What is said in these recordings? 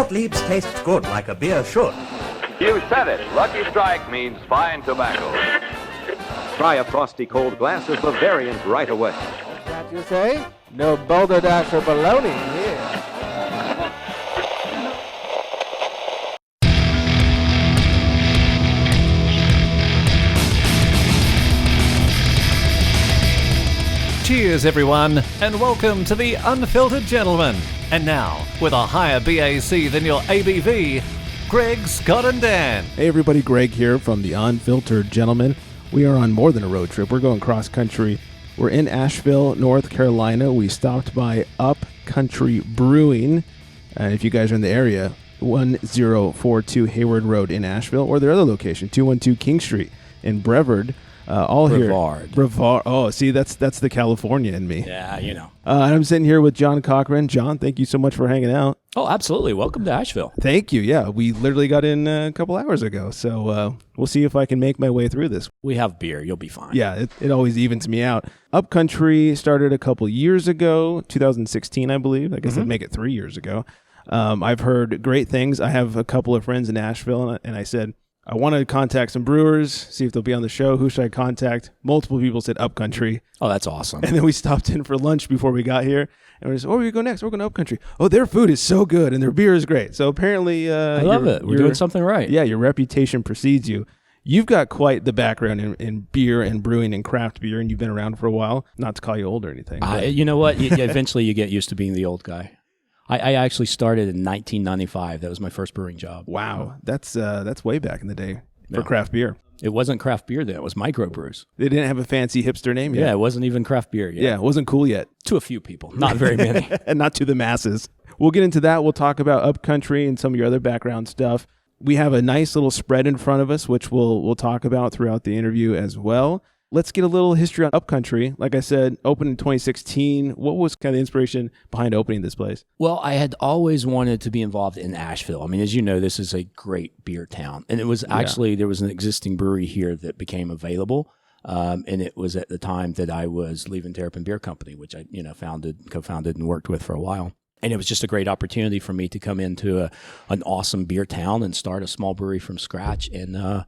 Gottlieb's tastes good like a beer should. You said it. Lucky Strike means fine tobacco. Try a frosty cold glass of Bavarian right away. What's that you say? No Boulder Dash or baloney here. Cheers, everyone, and welcome to the Unfiltered Gentleman. And now, with a higher BAC than your ABV, Greg, Scott, and Dan. Hey everybody, Greg here from the Unfiltered Gentleman. We are on more than a road trip. We're going cross country. We're in Asheville, North Carolina. We stopped by UpCountry Brewing. And if you guys are in the area, 1042 Hayward Road in Asheville, or their other location, 212 King Street in Brevard. Brevard. Oh, see, that's the California in me. Yeah, you know. And I'm sitting here with John Cochran. John, thank you so much for hanging out. Oh, absolutely. Welcome to Asheville. Thank you. Yeah, we literally got in a couple hours ago, so we'll see if I can make my way through this. We have beer. You'll be fine. Yeah, it always evens me out. UpCountry started a couple years ago, 2016, I believe. I guess I'd make it 3 years ago. I've heard great things. I have a couple of friends in Asheville, and I said, I want to contact some brewers, see if they'll be on the show. Who should I contact? Multiple people said UpCountry. Oh, that's awesome. And then we stopped in for lunch before we got here. And we said, where do we go next? We're going to UpCountry. Oh, their food is so good and their beer is great. So apparently... I love it. We're doing something right. Yeah, your reputation precedes you. You've got quite the background in beer and brewing and craft beer, and you've been around for a while. Not to call you old or anything. You know what? Eventually you get used to being the old guy. I actually started in 1995. That was my first brewing job. Wow. That's way back in the day. For craft beer. It wasn't craft beer then. It was microbrews. They didn't have a fancy hipster name yet. Yeah, it wasn't even craft beer yet. Yeah, it wasn't cool yet. To a few people. Not very many. And not to the masses. We'll get into that. We'll talk about UpCountry and some of your other background stuff. We have a nice little spread in front of us, which we'll talk about throughout the interview as well. Let's get a little history on UpCountry. Like I said, opened in 2016. What was kind of the inspiration behind opening this place? Well, I had always wanted to be involved in Asheville. I mean, as you know, this is a great beer town. And it was actually, there was an existing brewery here that became available. And it was at the time that I was leaving Terrapin Beer Company, which I co-founded and worked with for a while. And it was just a great opportunity for me to come into an awesome beer town and start a small brewery from scratch and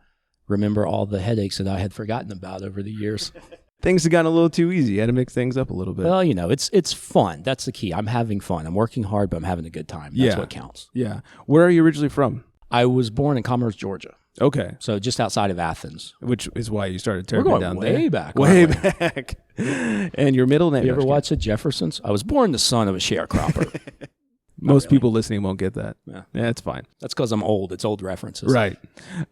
remember all the headaches that I had forgotten about over the years. Things have gotten a little too easy. You had to mix things up a little bit. Well, you know, it's fun. That's the key. I'm having fun. I'm working hard, but I'm having a good time. That's what counts. Yeah. Where are you originally from? I was born in Commerce, Georgia. Okay. So just outside of Athens. Which is why you started Terrapin We're going down way there. back. Way back. And your middle name? You ever watch The Jeffersons? I was born the son of a sharecropper. Most people listening won't get that. Yeah, it's fine. That's because I'm old. It's old references. Right.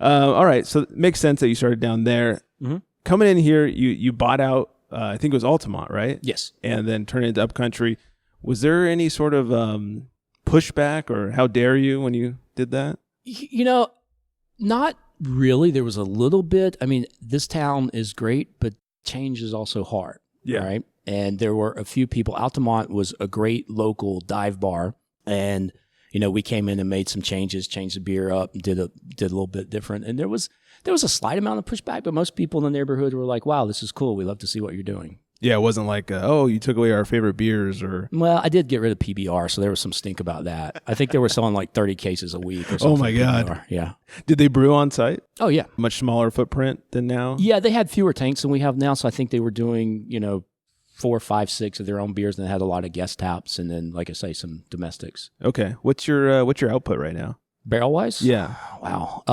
All right. So it makes sense that you started down there. Mm-hmm. Coming in here, you bought out, I think it was Altamont, right? Yes. And then turned into UpCountry. Was there any sort of pushback or how dare you when you did that? You know, not really. There was a little bit. I mean, this town is great, but change is also hard. Yeah. Right. And there were a few people. Altamont was a great local dive bar. And, you know, we came in and made some changes, changed the beer up, and did a little bit different. And there was a slight amount of pushback, but most people in the neighborhood were like, wow, this is cool. We love to see what you're doing. Yeah, it wasn't like, you took away our favorite beers or... Well, I did get rid of PBR, so there was some stink about that. I think they were selling like 30 cases a week or something. Oh, my God. PBR. Yeah. Did they brew on site? Oh, yeah. Much smaller footprint than now? Yeah, they had fewer tanks than we have now, so I think they were doing, 4, 5, 6 of their own beers, and they had a lot of guest taps, and then, like I say, some domestics. Okay. What's your output right now? Barrel-wise? Yeah. Wow.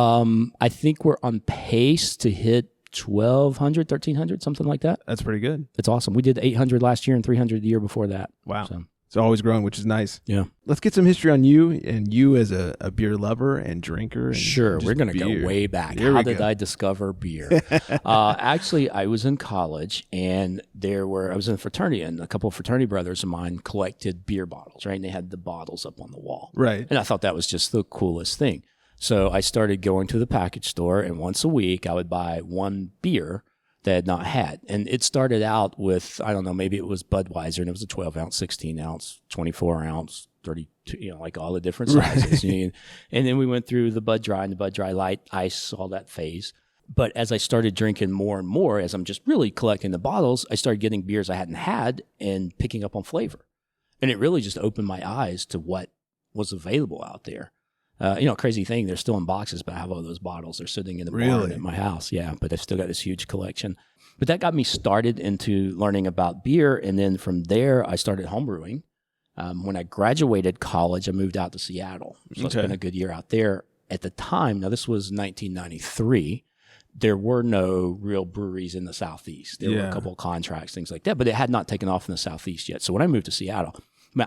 I think we're on pace to hit 1,200, 1,300, something like that. That's pretty good. It's awesome. We did 800 last year and 300 the year before that. Wow. So. It's always growing, which is nice. Yeah. Let's get some history on you and you as a beer lover and drinker. And sure. We're going to go way back. How did I discover beer? Actually, I was in college and I was in a fraternity, and a couple of fraternity brothers of mine collected beer bottles, right? And they had the bottles up on the wall. Right. And I thought that was just the coolest thing. So I started going to the package store, and once a week I would buy one beer that I had not had. And it started out with, I don't know, maybe it was Budweiser, and it was a 12-ounce, 16-ounce, 24-ounce, 32, like all the different sizes. Right. And then we went through the Bud Dry and the Bud Dry Light, ice, all that phase. But as I started drinking more and more, as I'm just really collecting the bottles, I started getting beers I hadn't had and picking up on flavor. And it really just opened my eyes to what was available out there. Crazy thing, they're still in boxes, but I have all those bottles. They're sitting in the barn Really? at my house. Yeah, but I've still got this huge collection. But that got me started into learning about beer. And then from there, I started homebrewing. When I graduated college, I moved out to Seattle. So I spent a good year out there. At the time, now this was 1993, there were no real breweries in the Southeast. There were a couple of contracts, things like that, but it had not taken off in the Southeast yet. So when I moved to Seattle,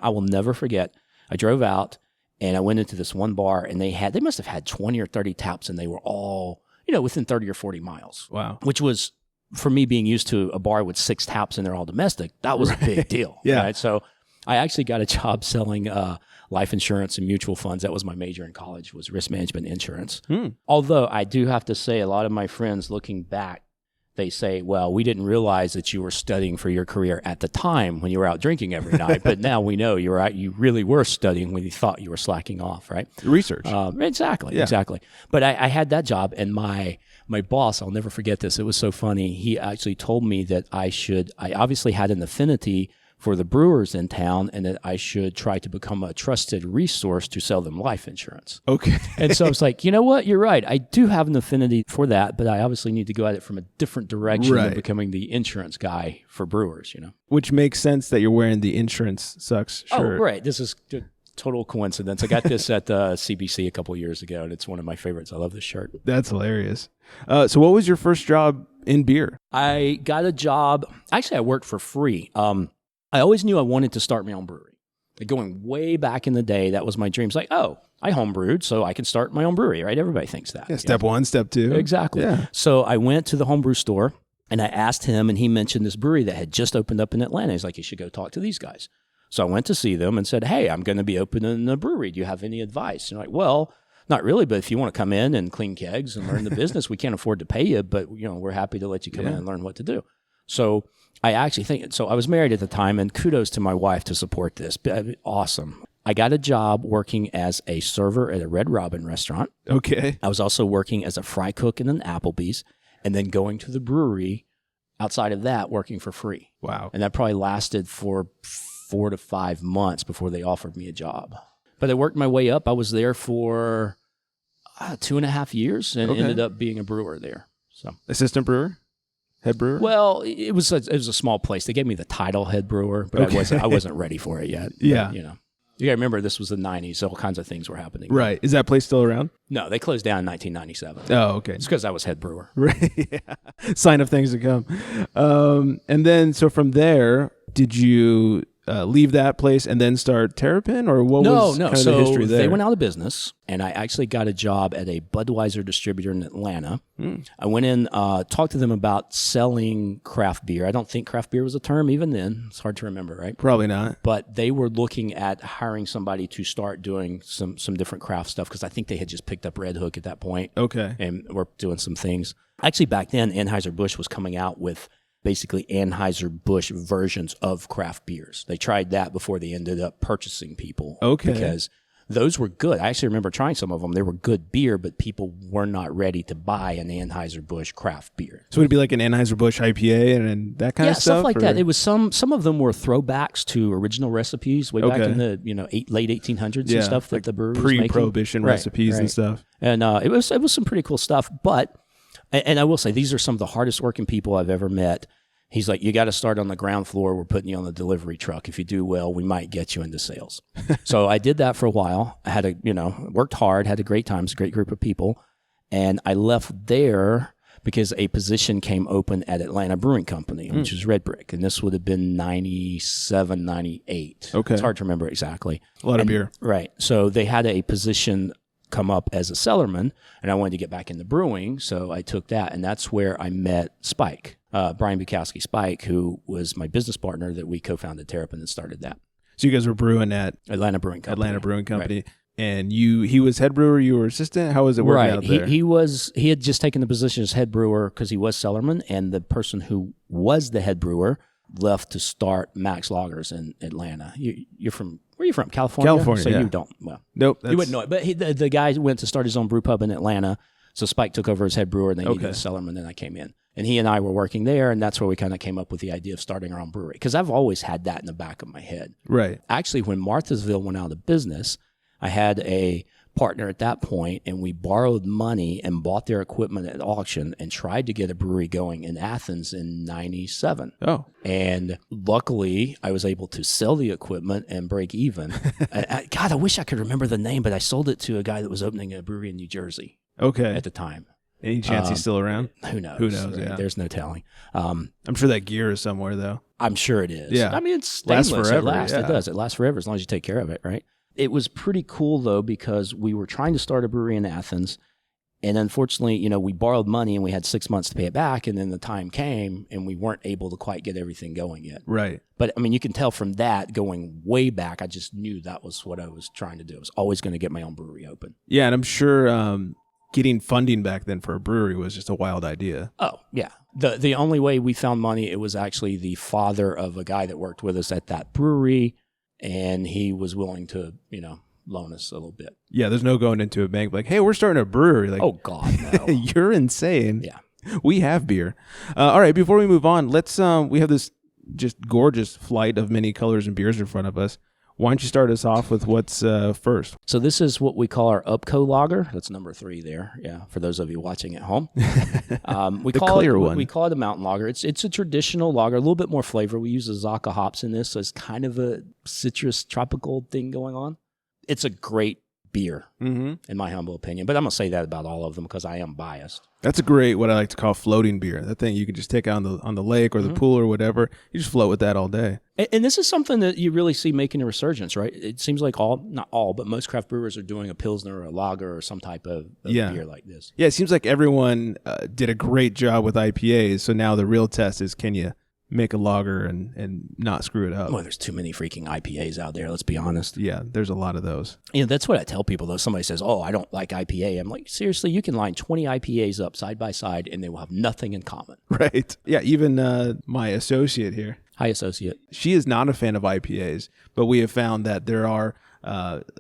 I will never forget, I drove out and I went into this one bar and they must have had 20 or 30 taps and they were all, within 30 or 40 miles. Wow. Which was, for me being used to a bar with 6 taps and they're all domestic, that was a big deal. Yeah. Right? So I actually got a job selling life insurance and mutual funds. That was my major in college, was risk management insurance. Although I do have to say, a lot of my friends looking back, they say, well, we didn't realize that you were studying for your career at the time when you were out drinking every night. But now we know you really were studying when you thought you were slacking off, right? Research. Exactly. But I had that job, and my boss, I'll never forget this. It was so funny. He actually told me that I obviously had an affinity for the brewers in town, and that I should try to become a trusted resource to sell them life insurance. Okay. And so I was like, you know what? You're right. I do have an affinity for that, but I obviously need to go at it from a different direction than becoming the insurance guy for brewers, Which makes sense that you're wearing the insurance sucks shirt. Oh, right. This is a total coincidence. I got this at CBC a couple of years ago, and it's one of my favorites. I love this shirt. That's hilarious. So what was your first job in beer? I got a job. Actually, I worked for free. I always knew I wanted to start my own brewery. Like going way back in the day, that was my dream. It's like, oh, I homebrewed, so I can start my own brewery, right? Everybody thinks that. Yeah, step 1, step 2. Exactly. Yeah. So I went to the homebrew store, and I asked him, and he mentioned this brewery that had just opened up in Atlanta. He's like, you should go talk to these guys. So I went to see them and said, hey, I'm going to be opening a brewery. Do you have any advice? And they're like, well, not really, but if you want to come in and clean kegs and learn the business, we can't afford to pay you, but we're happy to let you come in and learn what to do. So I actually think, so I was married at the time, and kudos to my wife to support this. Awesome. I got a job working as a server at a Red Robin restaurant. Okay. I was also working as a fry cook in an Applebee's, and then going to the brewery outside of that, working for free. Wow. And that probably lasted for 4 to 5 months before they offered me a job. But I worked my way up. I was there for 2.5 years and ended up being a brewer there. So assistant brewer? Head brewer? Well, it was a small place. They gave me the title head brewer, but I wasn't ready for it yet. Yeah. But, you got to remember this was the 90s, so all kinds of things were happening. Right. Is that place still around? No, they closed down in 1997. Oh, okay. It's because I was head brewer. Right. Yeah. Sign of things to come. And then, so from there, did you leave that place and then start Terrapin, or what was kind of the history there? They went out of business, and I actually got a job at a Budweiser distributor in Atlanta. I went in, talked to them about selling craft beer. I don't think craft beer was a term even then. It's hard to remember, right? Probably not. But they were looking at hiring somebody to start doing some different craft stuff, because I think they had just picked up Red Hook at that point. Okay. And were doing some things. Actually, back then, Anheuser-Busch was coming out with basically Anheuser-Busch versions of craft beers. They tried that before they ended up purchasing people. Okay. Because those were good. I actually remember trying some of them. They were good beer, but people were not ready to buy an Anheuser-Busch craft beer. So would it be like an Anheuser-Busch IPA and that kind of stuff? Yeah, stuff like or? that. It was some of them were throwbacks to original recipes way back in the late 1800s and stuff that like the brewery was making. Pre-prohibition recipes and stuff. And it was some pretty cool stuff. But and I will say, these are some of the hardest working people I've ever met. He's like, you got to start on the ground floor. We're putting you on the delivery truck. If you do well, we might get you into sales. So I did that for a while. I had worked hard, had a great time. It's a great group of people. And I left there because a position came open at Atlanta Brewing Company, which is Red Brick. And this would have been 97, 98. Okay. It's hard to remember exactly. A lot of beer. Right. So they had a position come up as a cellarman, and I wanted to get back into brewing, so I took that, and that's where I met Spike, Brian Bukowski Spike, who was my business partner that we co-founded Terrapin and started that. So you guys were brewing at Atlanta Brewing Company. Right. And he was head brewer, you were assistant? How was it working out there? He had just taken the position as head brewer because he was cellarman, and the person who was the head brewer left to start Max Lagers in Atlanta. You're from, where are you from? California? So you don't, nope. You wouldn't know it. But the guy went to start his own brew pub in Atlanta, so Spike took over as head brewer, and they needed a cellarman, and I came in. And he and I were working there, and that's where we kind of came up with the idea of starting our own brewery, because I've always had that in the back of my head. Right. Actually, when Marthasville went out of business, I had a partner at that point, and we borrowed money and bought their equipment at auction and tried to get a brewery going in Athens in 97. Oh. And luckily, I was able to sell the equipment and break even. God, I wish I could remember the name, but I sold it to a guy that was opening a brewery in New Jersey Okay. at the time. Any chance he's still around? Who knows? Who knows, right? yeah. There's no telling. I'm sure that gear is somewhere, though. I'm sure it is. Yeah. I mean, it's Lasts stainless. forever, It lasts. yeah. It does. It lasts forever as long as you take care of it, right? It was pretty cool, though, because we were trying to start a brewery in Athens. And unfortunately, you know, we borrowed money and we had 6 months to pay it back. And then the time came and we weren't able to quite get everything going yet. Right. But I mean, you can tell from that going way back, I just knew that was what I was trying to do. I was always going to get my own brewery open. Yeah, and I'm sure getting funding back then for a brewery was just a wild idea. Oh, yeah. The only way we found money, it was actually the father of a guy that worked with us at that brewery. And he was willing to, you know, loan us a little bit. Yeah, there's no going into a bank like, hey, we're starting a brewery. Like, Oh, God, no. you're insane. Yeah. We have beer. All right, before we move on, let's we have this just gorgeous flight of many colors and beers in front of us. Why don't you start us off with what's first? So this is what we call our UpCo Lager. That's number 3 there. Yeah, for those of you watching at home. We The call clear it, one. We call it a mountain lager. It's a traditional lager, a little bit more flavor. We use Azacca hops in this, so it's kind of a citrus tropical thing going on. It's a great beer, in my humble opinion. But I'm going to say that about all of them because I am biased. That's a great, what I like to call floating beer. That thing you can just take out on the lake or the pool or whatever. You just float with that all day. And this is something that you really see making a resurgence, right? It seems like not all, but most craft brewers are doing a Pilsner or a lager or some type of beer like this. Yeah, it seems like everyone did a great job with IPAs. So now the real test is, can you make a lager and not screw it up? Well, there's too many freaking IPAs out there, let's be honest. Yeah, there's a lot of those. You know, that's what I tell people, though. Somebody says, oh, I don't like IPA. I'm like, seriously, you can line 20 IPAs up side by side and they will have nothing in common. Right. Yeah, even my associate here, Hi, associate. she is not a fan of IPAs, but we have found that there are,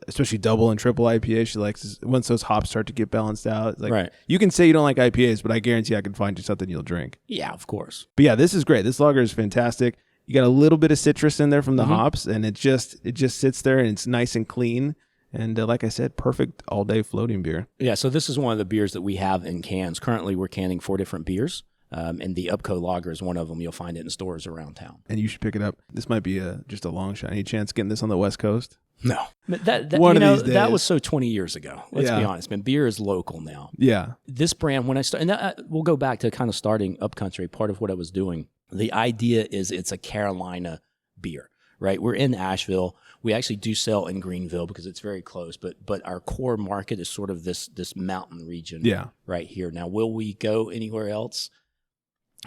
especially double and triple IPAs, she likes once those hops start to get balanced out. Like, Right. You can say you don't like IPAs, but I guarantee I can find you something you'll drink. Yeah, of course. But yeah, this is great. This lager is fantastic. You got a little bit of citrus in there from the hops, and it just sits there and it's nice and clean. And like I said, perfect all day floating beer. Yeah, so this is one of the beers that we have in cans. Currently, we're canning 4 different beers. And the UpCo Lager is one of them. You'll find it in stores around town. And you should pick it up. This might be just a long shot. Any chance getting this on the West Coast? No. That One you of know, these days. that was so 20 years ago. Let's be Yeah. honest, man. Beer is local now. Yeah. This brand, when I started, and we'll go back to kind of starting UpCountry, part of what I was doing. The idea is it's a Carolina beer, right? We're in Asheville. We actually do sell in Greenville because it's very close, but our core market is sort of this mountain region right here. Now, will we go anywhere else?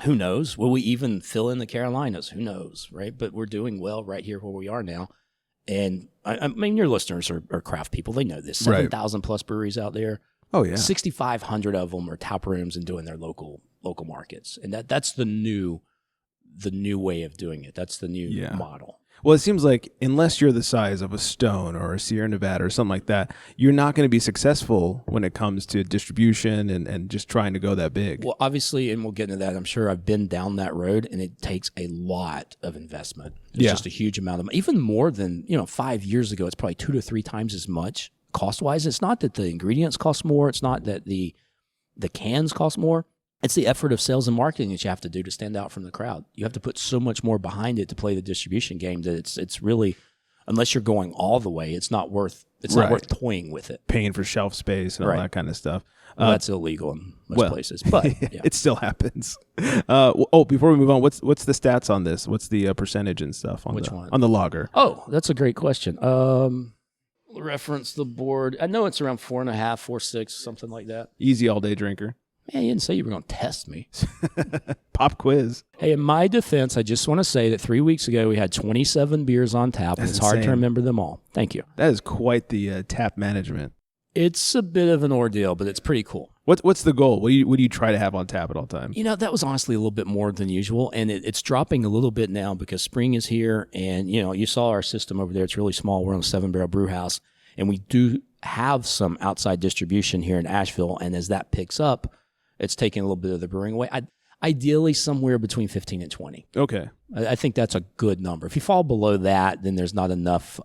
Who knows? Will we even fill in the Carolinas? Who knows, right? But we're doing well right here where we are now. And I mean, your listeners are craft people. They know this. 7,000 plus breweries out there. Oh, yeah. 6,500 of them are tap rooms and doing their local markets. And that's the new way of doing it. That's the new model. Well, it seems like unless you're the size of a Stone or a Sierra Nevada or something like that, you're not going to be successful when it comes to distribution and just trying to go that big. Well, obviously, and we'll get into that, I'm sure I've been down that road, and it takes a lot of investment. It's just a huge amount of, even more than, 5 years ago, it's probably 2 to 3 times as much cost-wise. It's not that the ingredients cost more. It's not that the cans cost more. It's the effort of sales and marketing that you have to do to stand out from the crowd. You have to put so much more behind it to play the distribution game that it's really, unless you're going all the way, it's not worth toying with it. Paying for shelf space and all that kind of stuff. Well, that's illegal in most places, but yeah. It still happens. Before we move on, what's the stats on this? What's the percentage and stuff on Which one? On the lager? Oh, that's a great question. Reference the board. I know it's around 4.5, 4.6, something like that. Easy all day drinker. Man, you didn't say you were going to test me. Pop quiz. Hey, in my defense, I just want to say that 3 weeks ago we had 27 beers on tap, and it's hard to remember them all. Thank you. That is quite the tap management. It's a bit of an ordeal, but it's pretty cool. What's the goal? What do you try to have on tap at all times? That was honestly a little bit more than usual, and it's dropping a little bit now because spring is here, and you saw our system over there. It's really small. We're on a 7-barrel brew house, and we do have some outside distribution here in Asheville, and as that picks up, it's taking a little bit of the brewing away. Ideally, somewhere between 15 and 20. Okay. I think that's a good number. If you fall below that, then there's not enough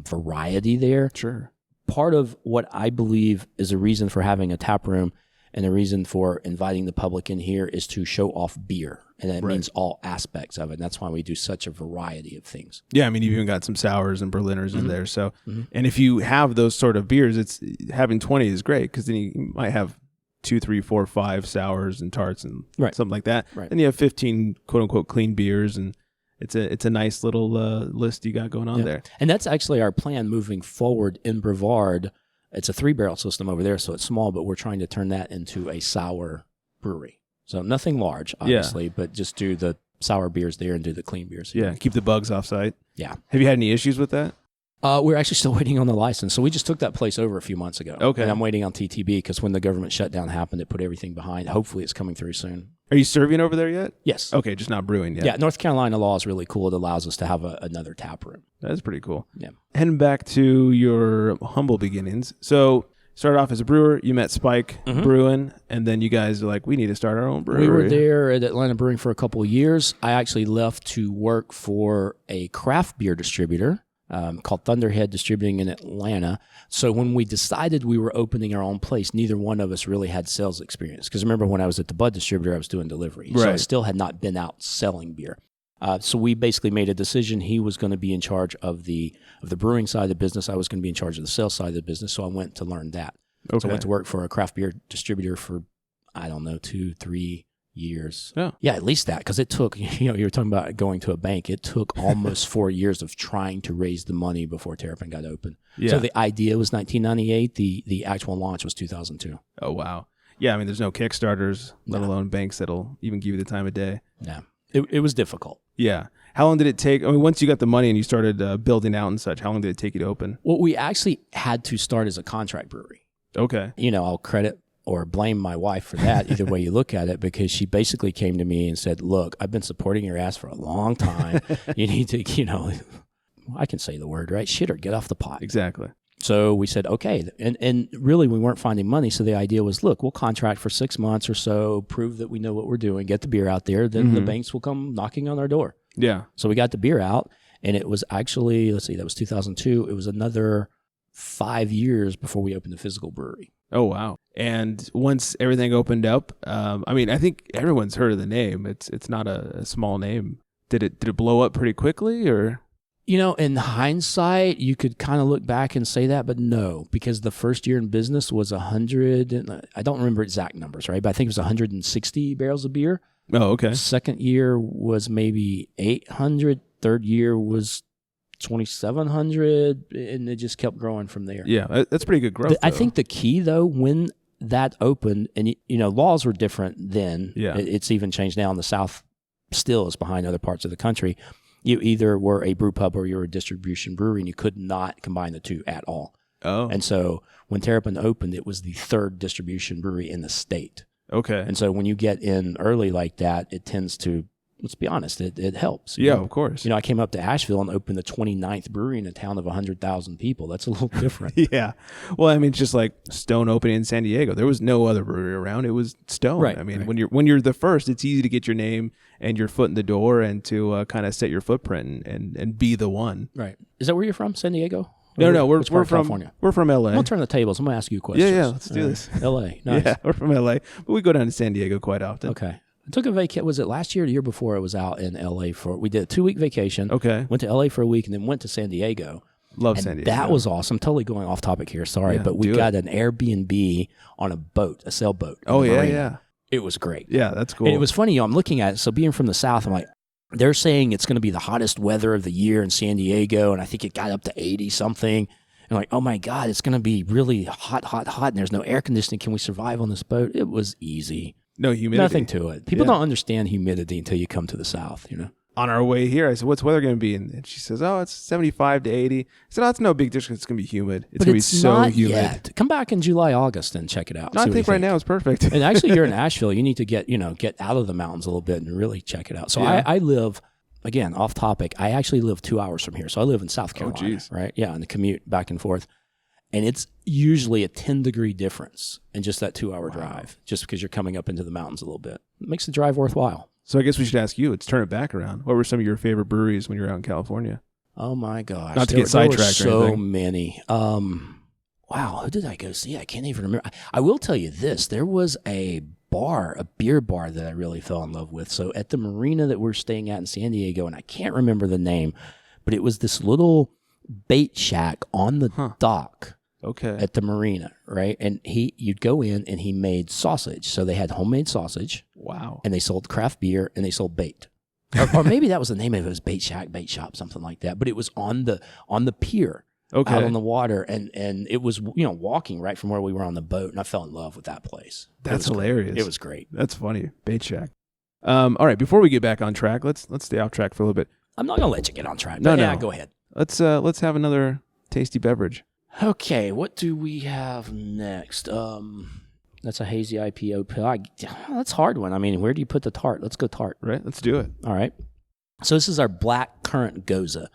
variety there. Sure. part of what I believe is a reason for having a tap room and a reason for inviting the public in here is to show off beer. And that means all aspects of it. And that's why we do such a variety of things. Yeah, I mean, you've even got some sours and Berliners in there. So, and if you have those sort of beers, it's having 20 is great because then you might have 2, 3, 4, 5 sours and tarts and something like that. Right. Then you have 15 quote unquote clean beers, and it's a nice little list you got going on there. And that's actually our plan moving forward in Brevard. It's a 3-barrel system over there, so it's small, but we're trying to turn that into a sour brewery. So nothing large, obviously, but just do the sour beers there and do the clean beers here. Yeah, keep the bugs off site. Yeah. Have you had any issues with that? We're actually still waiting on the license. So we just took that place over a few months ago. Okay. And I'm waiting on TTB because when the government shutdown happened, it put everything behind. Hopefully it's coming through soon. Are you serving over there yet? Yes. Okay, just not brewing yet. Yeah, North Carolina law is really cool. It allows us to have another tap room. That's pretty cool. Yeah. Heading back to your humble beginnings. So, started off as a brewer. You met Spike Brewing, and then you guys are like, we need to start our own brewery. We were there at Atlanta Brewing for a couple of years. I actually left to work for a craft beer distributor called Thunderhead Distributing in Atlanta. So when we decided we were opening our own place, neither one of us really had sales experience. Because remember, when I was at the Bud distributor, I was doing delivery. So I still had not been out selling beer. So we basically made a decision. He was going to be in charge of the brewing side of the business. I was going to be in charge of the sales side of the business. So I went to learn that. Okay. So I went to work for a craft beer distributor for, 2-3 years. Yeah. Yeah, at least that. Because it took, you were talking about going to a bank. It took almost 4 years of trying to raise the money before Terrapin got open. Yeah. So the idea was 1998. The actual launch was 2002. Oh, wow. Yeah, I mean, there's no Kickstarters, let alone banks that'll even give you the time of day. Yeah. It was difficult. Yeah. How long did it take? I mean, once you got the money and you started building out and such, how long did it take you to open? Well, we actually had to start as a contract brewery. Okay. I'll credit or blame my wife for that, either way you look at it, because she basically came to me and said, look, I've been supporting your ass for a long time. You need to, I can say the word, right? Shit or get off the pot. Exactly. So we said, okay. And really, we weren't finding money. So the idea was, look, we'll contract for 6 months or so, prove that we know what we're doing, get the beer out there. Then the banks will come knocking on our door. Yeah. So we got the beer out, and it was actually, that was 2002. It was another 5 years before we opened the physical brewery. Oh, wow. And once everything opened up, I think everyone's heard of the name. It's not a small name. Did it blow up pretty quickly, or? In hindsight, you could kind of look back and say that, but no, because the first year in business was 100, I don't remember exact numbers, right? But I think it was 160 barrels of beer. Oh, okay. Second year was maybe 800. Third year was 2,700, and it just kept growing from there. Yeah, that's pretty good growth. I think the key, though, when that opened, and laws were different then. Yeah. It's even changed now in the South. Still is behind other parts of the country. You either were a brew pub or you were a distribution brewery, and you could not combine the two at all. Oh. And so when Terrapin opened, it was the third distribution brewery in the state. Okay. And so when you get in early like that, it tends to, let's be honest, it helps. Yeah, of course. I came up to Asheville and opened the 29th brewery in a town of 100,000 people. That's a little different. Yeah. Well, I mean, it's just like Stone opening in San Diego. There was no other brewery around. It was Stone. Right. I mean, when you're the first, it's easy to get your name and your foot in the door and to kind of set your footprint and be the one. Right. Is that where you're from, San Diego? No, we're from from California. We're from LA. I'm gonna turn the tables. I'm gonna ask you questions. Yeah, let's do this. LA, nice. Yeah, we're from LA, but we go down to San Diego quite often. Okay. I took a vacation. Was it last year or the year before? I was out in LA we did a 2-week vacation. Okay. Went to LA for a week and then went to San Diego. Love San Diego. That was awesome. Totally going off topic here. Sorry, but we got an Airbnb on a boat, a sailboat. Oh yeah. It was great. Yeah, that's cool. And it was funny. I'm looking at it. So being from the South, I'm like, they're saying it's going to be the hottest weather of the year in San Diego, and I think it got up to 80 something. And like, oh my God, it's going to be really hot, and there's no air conditioning. Can we survive on this boat? It was easy. No humidity. Nothing to it. People don't understand humidity until you come to the South, On our way here, I said, what's weather going to be? And she says, oh, it's 75 to 80. I said, oh, it's no big difference. It's going to be humid. It's going to be so not humid. Yet. Come back in July, August and check it out. No, I think right now it's perfect. And actually, you're in Asheville. You need to get out of the mountains a little bit and really check it out. So I live, again, off topic, I actually live 2 hours from here. So I live in South Carolina, right? Yeah, and the commute back and forth. And it's usually a 10-degree difference in just that 2-hour drive, just because you're coming up into the mountains a little bit. It makes the drive worthwhile. So I guess we should ask you, let's turn it back around. What were some of your favorite breweries when you were out in California? Oh, my gosh. Not to get sidetracked or anything. So many. wow, who did I go see? I can't even remember. I will tell you this. There was a beer bar that I really fell in love with. So at the marina that we're staying at in San Diego, and I can't remember the name, but it was this little bait shack on the dock at the marina, right? And you'd go in and he made sausage. So they had homemade sausage. Wow. And they sold craft beer and they sold bait. or maybe that was the name of it. It was Bait Shack, Bait Shop, something like that. But it was on the pier. Okay. Out on the water, and it was, walking right from where we were on the boat, and I fell in love with that place. That's hilarious. It was great. That's funny. Bait Shack. All right, before we get back on track, let's stay off track for a little bit. I'm not gonna let you get on track. No. Go ahead. Let's have another tasty beverage. Okay, what do we have next? That's a hazy IPA Oat Pale. That's a hard one. I mean, where do you put the tart? Let's go tart. Right, let's do it. All right. So this is our black Currant Gose.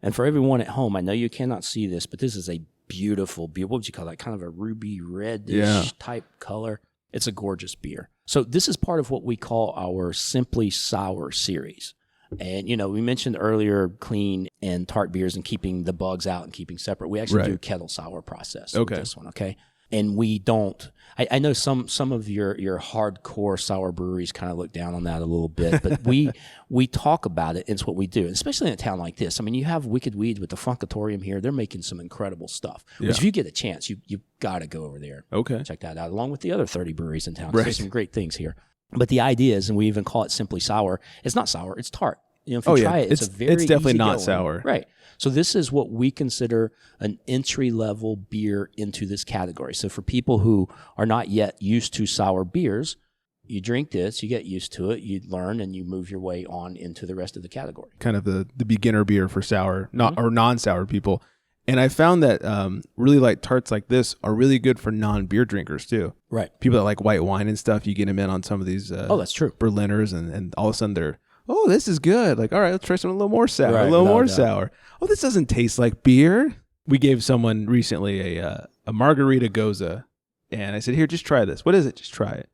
And for everyone at home, I know you cannot see this, but this is a beautiful beer. What would you call that? Kind of a ruby reddish type color. It's a gorgeous beer. So this is part of what we call our Simply Sour series. And, we mentioned earlier clean and tart beers and keeping the bugs out and keeping separate. We actually do kettle sour process with this one, okay? And we don't. I know some of your hardcore sour breweries kind of look down on that a little bit, but we talk about it. And it's what we do, and especially in a town like this. I mean, you have Wicked Weed with the Funkatorium here. They're making some incredible stuff. Yeah. Which if you get a chance, you got to go over there. Okay, check that out, along with the other 30 breweries in town. Right. There's some great things here. But the idea is, and we even call it Simply Sour. It's not sour. It's tart. If you try it, it's definitely not easygoing. sour. Right. So this is what we consider an entry-level beer into this category. So for people who are not yet used to sour beers, you drink this, you get used to it, you learn, and you move your way on into the rest of the category. Kind of the beginner beer for sour, or non-sour people. And I found that really light tarts like this are really good for non-beer drinkers too. Right. People that like white wine and stuff, you get them in on some of these that's true. Berliners, and all of a sudden they're, oh, this is good. Like, all right, let's try something a little more sour, Right, sour. Oh, this doesn't taste like beer. We gave someone recently a margarita Gose, and I said, here, just try this. What is it? Just try it.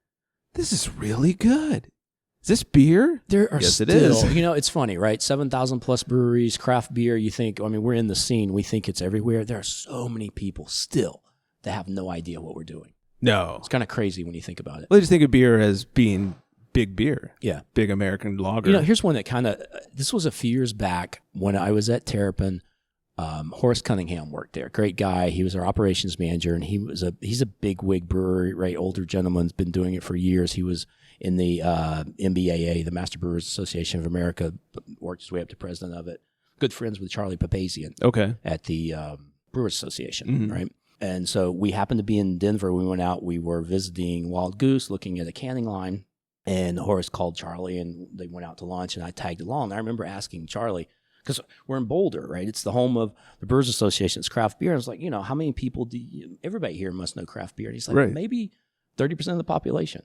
This is really good. Is this beer? There are yes, still, it is. It's funny, right? 7,000 plus breweries, craft beer. You think, we're in the scene. We think it's everywhere. There are so many people still that have no idea what we're doing. No. It's kind of crazy when you think about it. Well, I just think of beer as being big beer. Yeah. Big American lager. Here's one that kind of, this was a few years back when I was at Terrapin. Horace Cunningham worked there. Great guy. He was our operations manager, and he's a big wig brewer, right? Older gentleman's been doing it for years. He was in the MBAA, the Master Brewers Association of America, worked his way up to president of it. Good friends with Charlie Papazian. Okay. At the Brewers Association, right? And so we happened to be in Denver. We went out. We were visiting Wild Goose, looking at a canning line. And Horace called Charlie, and they went out to lunch, and I tagged along. And I remember asking Charlie, because we're in Boulder, right? It's the home of the Brewers Association's craft beer. I was like, how many people everybody here must know craft beer. And he's like, maybe 30% of the population.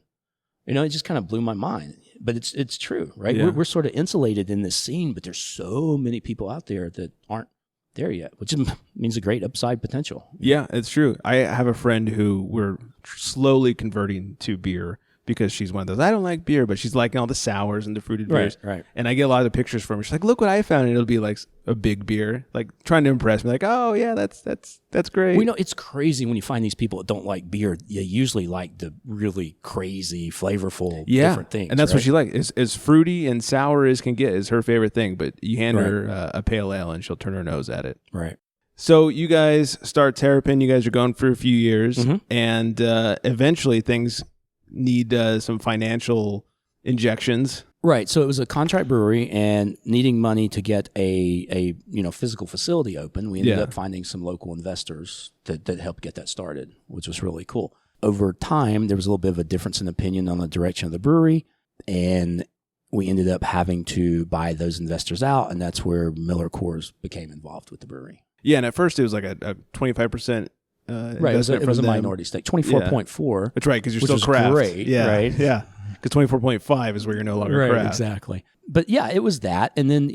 It just kind of blew my mind. But it's true, right? Yeah. We're sort of insulated in this scene, but there's so many people out there that aren't there yet, which means a great upside potential. Yeah, it's true. I have a friend who we're slowly converting to beer, because she's one of those, I don't like beer, but she's liking all the sours and the fruited beers. Right. And I get a lot of the pictures from her. She's like, look what I found. And it'll be like a big beer, like trying to impress me. Like, oh, yeah, that's great. It's crazy when you find these people that don't like beer. You usually like the really crazy, flavorful, different things. And that's what she likes. As fruity and sour as can get is her favorite thing. But you hand her a pale ale and she'll turn her nose at it. Right. So you guys start Terrapin. You guys are going for a few years. And eventually things need some financial injections. Right. So it was a contract brewery, and needing money to get a physical facility open, we ended up finding some local investors that helped get that started, which was really cool. Over time, there was a little bit of a difference in opinion on the direction of the brewery, and we ended up having to buy those investors out, and that's where Miller Coors became involved with the brewery. Yeah, and at first it was like a 25% right, it was a minority stake, 24.4. That's right, because you're still craft. Great, yeah, right? Yeah, because 24.5 is where you're no longer right, craft. Exactly. But yeah, it was that, and then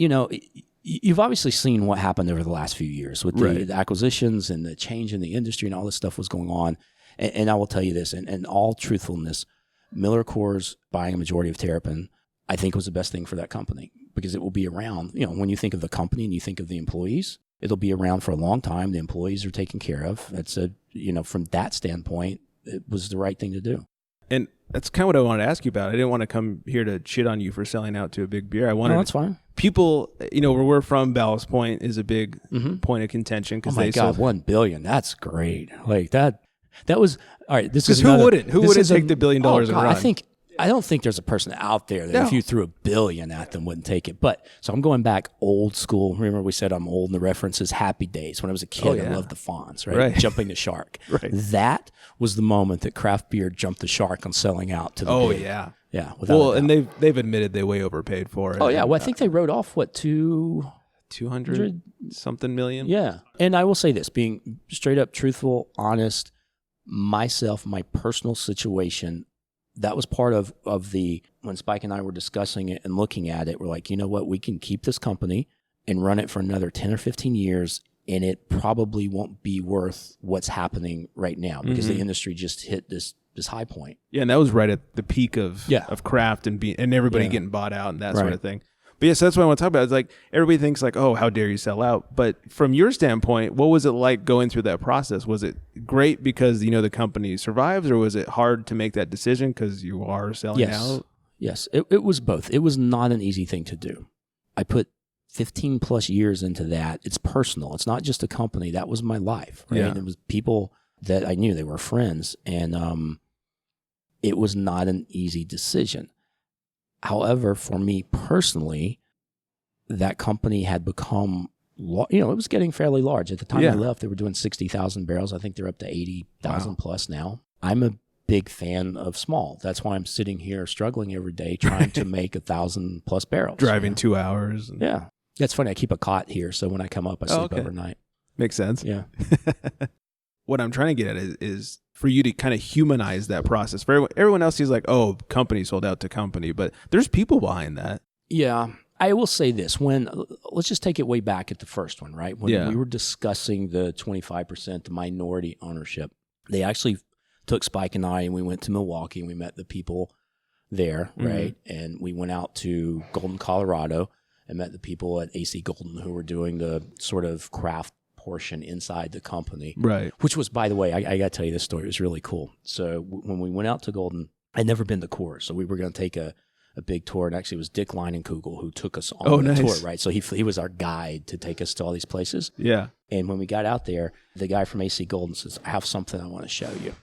you've obviously seen what happened over the last few years with the acquisitions and the change in the industry and all this stuff was going on. And I will tell you this, in all truthfulness, Miller Coors buying a majority of Terrapin, I think was the best thing for that company, because it will be around. When you think of the company and you think of the employees, it'll be around for a long time. The employees are taken care of. It's a from that standpoint, it was the right thing to do. And that's kind of what I wanted to ask you about. I didn't want to come here to shit on you for selling out to a big beer. I wanted that's fine. People, where we're from, Ballast Point is a big point of contention. Oh my God, 1 billion. That's great. Like that was, all right. This is who wouldn't take the $1 billion and run? I don't think there's a person out there that if you threw $1 billion at them wouldn't take it. But so I'm going back old school. Remember we said I'm old, and the reference is Happy Days. When I was a kid, I loved the Fonz, right? Jumping the shark. Right. That was the moment that craft beer jumped the shark on selling out to the big. Yeah. Yeah. Well, and they've admitted they way overpaid for it. Oh yeah. Well, I think they wrote off 200 something million. Yeah. And I will say this, being straight up truthful, honest, myself, my personal situation, that was part of when Spike and I were discussing it and looking at it, we're like, you know what, we can keep this company and run it for another 10 or 15 years, and it probably won't be worth what's happening right now because the industry just hit this high point. Yeah, and that was right at the peak of craft and everybody getting bought out and that sort of thing. But yeah, so that's what I want to talk about. It's like everybody thinks like, oh, how dare you sell out? But from your standpoint, what was it like going through that process? Was it great because the company survives, or was it hard to make that decision because you are selling out? Yes, it was both. It was not an easy thing to do. I put 15 plus years into that. It's personal. It's not just a company. That was my life. Right? Yeah. It was people that I knew. They were friends, and it was not an easy decision. However, for me personally, that company had become, it was getting fairly large. At the time I left, they were doing 60,000 barrels. I think they're up to 80,000 plus now. I'm a big fan of small. That's why I'm sitting here struggling every day trying to make 1,000 plus barrels. Driving 2 hours. Yeah. That's funny. I keep a cot here, so when I come up, I sleep overnight. Makes sense. Yeah. What I'm trying to get at is for you to kind of humanize that process. For everyone else sees like, oh, company sold out to company, but there's people behind that. Yeah. I will say this. Let's just take it way back at the first one, right? When we were discussing the 25%, the minority ownership, they actually took Spike and I, and we went to Milwaukee, and we met the people there, right? And we went out to Golden, Colorado, and met the people at AC Golden who were doing the sort of craft portion inside the company, right? Which was, by the way, I got to tell you this story. It was really cool. So when we went out to Golden, I'd never been to Coors, so we were going to take a big tour, and actually it was Dick Leinenkugel who took us on the tour, right? So he was our guide to take us to all these places. Yeah. And when we got out there, the guy from AC Golden says, I have something I want to show you.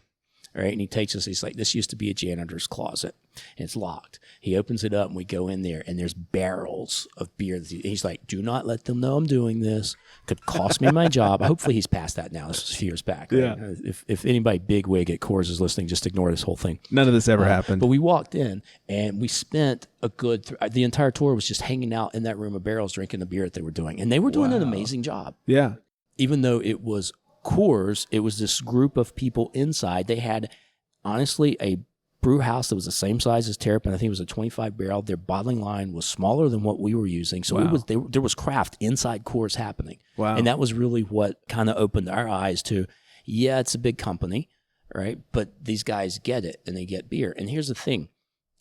All right, and he takes us, he's like, this used to be a janitor's closet, and it's locked. He opens it up, and we go in there, and there's barrels of beer. He's like, do not let them know I'm doing this. Could cost me my job. Hopefully he's past that now. This was a few years back. Right? Yeah. If anybody bigwig at Coors is listening, just ignore this whole thing. None of this ever happened. But we walked in, and we spent a good, the entire tour was just hanging out in that room of barrels, drinking the beer that they were doing. And they were doing an amazing job. Yeah. Even though it was Coors, it was this group of people inside. They had, honestly, a brew house that was the same size as Terrapin. I think it was a 25 barrel. Their bottling line was smaller than what we were using. So there was craft inside Coors happening. Wow. And that was really what kind of opened our eyes to, it's a big company, right? But these guys get it, and they get beer. And here's the thing.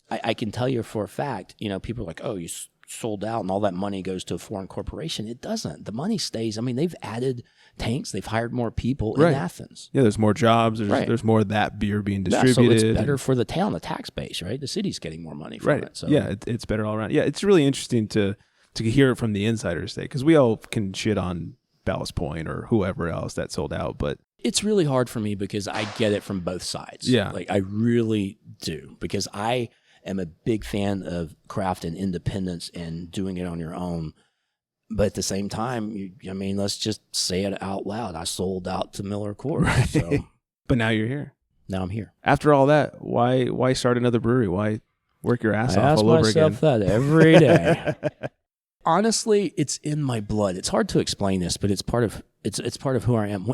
I can tell you for a fact, people are like, oh, you sold out and all that money goes to a foreign corporation. It doesn't. The money stays. I mean, they've added tanks. They've hired more people in Athens. Yeah, there's more jobs. There's more of that beer being distributed. Yeah, so it's better for the town, the tax base, right? The city's getting more money from it. So. Yeah, it's better all around. Yeah, it's really interesting to hear it from the insider's sake, because we all can shit on Ballast Point or whoever else that sold out, but it's really hard for me because I get it from both sides. Yeah. Like I really do, because I am a big fan of craft and independence and doing it on your own. But at the same time, let's just say it out loud. I sold out to Miller Coors. Right. So. But now you're here. Now I'm here. After all that, why start another brewery? Why work your ass off all over again? I ask myself that every day. Honestly, it's in my blood. It's hard to explain this, but it's part of who I am.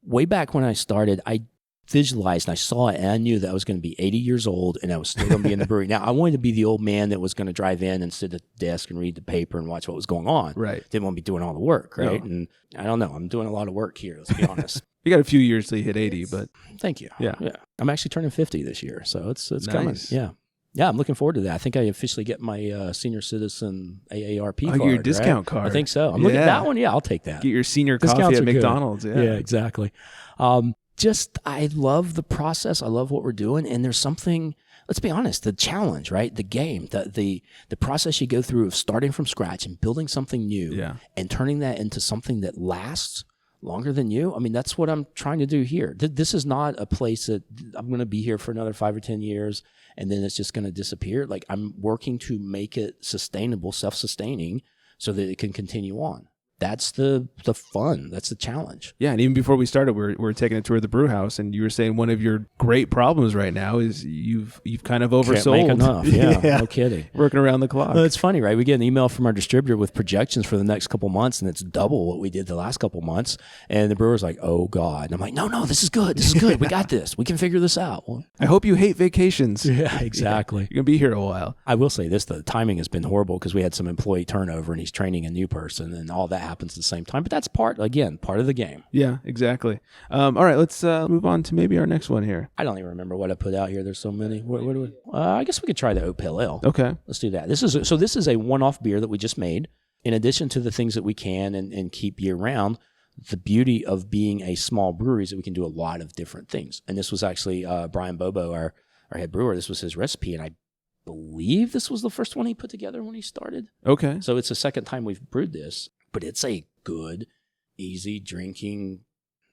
Way back when I started, I visualized and I saw it, and I knew that I was going to be 80 years old and I was still going to be in the brewery. Now, I wanted to be the old man that was going to drive in and sit at the desk and read the paper and watch what was going on. Right. Didn't want to be doing all the work, right? No. And I don't know. I'm doing a lot of work here, let's be honest. You got a few years till you hit 80, but... Thank you. Yeah. I'm actually turning 50 this year, so it's nice. coming. Yeah. Yeah, I'm looking forward to that. I think I officially get my senior citizen AARP card. Your discount card. I think so. I'm looking at that one. Yeah, I'll take that. Get your senior Discounts coffee at are good. McDonald's. Yeah, exactly. I love the process. I love what we're doing. And there's something, let's be honest, the challenge, right? The game, the process you go through of starting from scratch and building something new and turning that into something that lasts longer than you. I mean, that's what I'm trying to do here. This is not a place that I'm going to be here for another 5 or 10 years and then it's just going to disappear. Like, I'm working to make it sustainable, self-sustaining, so that it can continue on. That's the fun. That's the challenge. Yeah, and even before we started, we were taking a tour of the brew house, and you were saying one of your great problems right now is you've kind of oversold. Can't make enough. Yeah, no kidding. Working around the clock. Well, it's funny, right? We get an email from our distributor with projections for the next couple months, and it's double what we did the last couple months. And the brewer's like, "Oh God!" And I'm like, "No, this is good. This is good. We got this. We can figure this out." Well, I hope you hate vacations. Yeah, exactly. You're gonna be here a while. I will say this: the timing has been horrible because we had some employee turnover, and he's training a new person, and all that happens at the same time. But that's part of the game. Yeah, exactly. All right, let's move on to maybe our next one here. I don't even remember what I put out here. There's so many. What do we? I guess we could try the Oat Pale Ale. Okay, let's do that. This is a one-off beer that we just made. In addition to the things that we can and keep year round, the beauty of being a small brewery is that we can do a lot of different things. And this was actually Brian Bobo, our head brewer. This was his recipe, and I believe this was the first one he put together when he started. Okay, so it's the second time we've brewed this, but it's a good, easy drinking.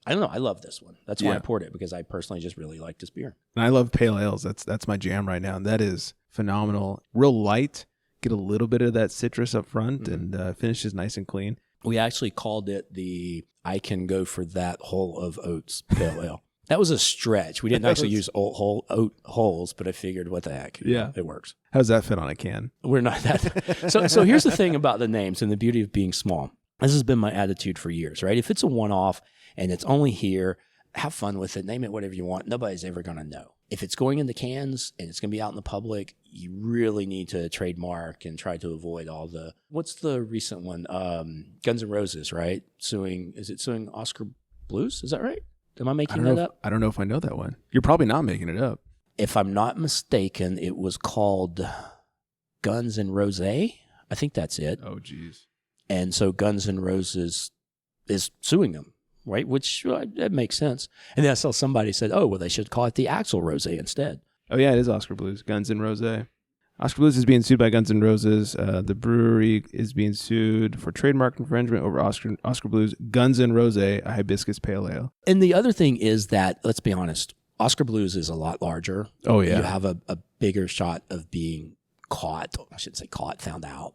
I don't know. I love this one. That's why I poured it, because I personally just really like this beer. And I love pale ales. That's my jam right now. And that is phenomenal. Real light. Get a little bit of that citrus up front, and finishes nice and clean. We actually called it the I Can Go For That Whole of Oats Pale Ale. That was a stretch. We didn't actually use oat holes, but I figured, what the heck? Yeah. It works. How does that fit on a can? We're not that. So here's the thing about the names and the beauty of being small. This has been my attitude for years, right? If it's a one-off and it's only here, have fun with it. Name it whatever you want. Nobody's ever going to know. If it's going into cans and it's going to be out in the public, you really need to trademark and try to avoid all the... What's the recent one? Guns N' Roses, right? Is it suing Oscar Blues? Is that right? Am I making that up? I don't know if I know that one. You're probably not making it up. If I'm not mistaken, it was called Guns N' Rose. I think that's it. Oh, geez. And so Guns N' Roses is suing them, right? Which that makes sense. And then I saw somebody said, "Oh, well, they should call it the Axl Rose instead." Oh yeah, it is Oscar Blues, Guns N' Rose. Oscar Blues is being sued by Guns N' Roses. The brewery is being sued for trademark infringement over Oscar Blues, Guns N' Rose, a hibiscus pale ale. And the other thing is that, let's be honest, Oscar Blues is a lot larger. Oh yeah, you have a bigger shot of being caught. I shouldn't say caught, found out,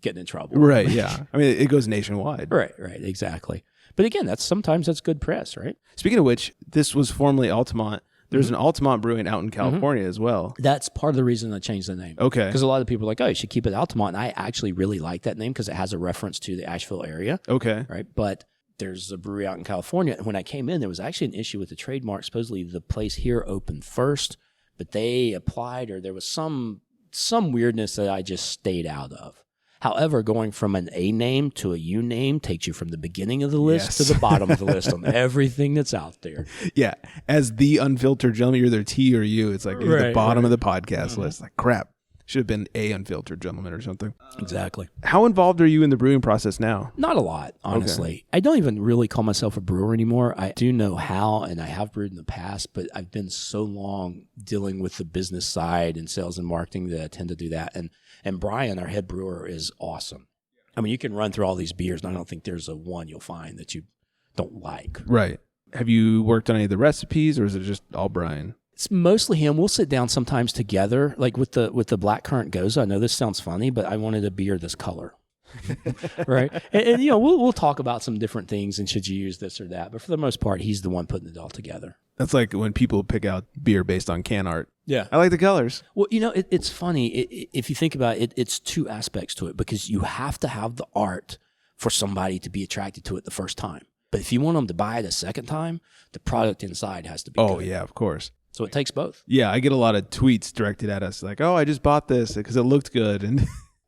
getting in trouble. Right, yeah. I mean, it goes nationwide. Right, exactly. But again, sometimes that's good press, right? Speaking of which, this was formerly Altamont. There's an Altamont Brewing out in California as well. That's part of the reason I changed the name. Okay. Because a lot of people are like, "Oh, you should keep it Altamont." And I actually really like that name because it has a reference to the Asheville area. Okay. Right. But there's a brewery out in California. When I came in, there was actually an issue with the trademark. Supposedly the place here opened first, but they applied, or there was some weirdness that I just stayed out of. However, going from an A name to a U name takes you from the beginning of the list to the bottom of the list on everything that's out there. Yeah. As the unfiltered gentleman, you're either T or U. It's like you're the bottom of the podcast list. Like, crap. Should have been A unfiltered gentleman or something. Exactly. How involved are you in the brewing process now? Not a lot, honestly. Okay. I don't even really call myself a brewer anymore. I do know how, and I have brewed in the past, but I've been so long dealing with the business side and sales and marketing that I tend to do that. And Brian, our head brewer, is awesome. I mean, you can run through all these beers, and I don't think there's a one you'll find that you don't like. Right. Have you worked on any of the recipes, or is it just all Brian? It's mostly him. We'll sit down sometimes together, like with the black Currant Gose. I know this sounds funny, but I wanted a beer this color, right? And we'll talk about some different things and should you use this or that. But for the most part, he's the one putting it all together. That's like when people pick out beer based on can art. Yeah, I like the colors. Well, it's funny if you think about it. It's two aspects to it because you have to have the art for somebody to be attracted to it the first time. But if you want them to buy it a second time, the product inside has to be good. Yeah, of course. So it takes both. Yeah, I get a lot of tweets directed at us like, "Oh, I just bought this because it looked good," and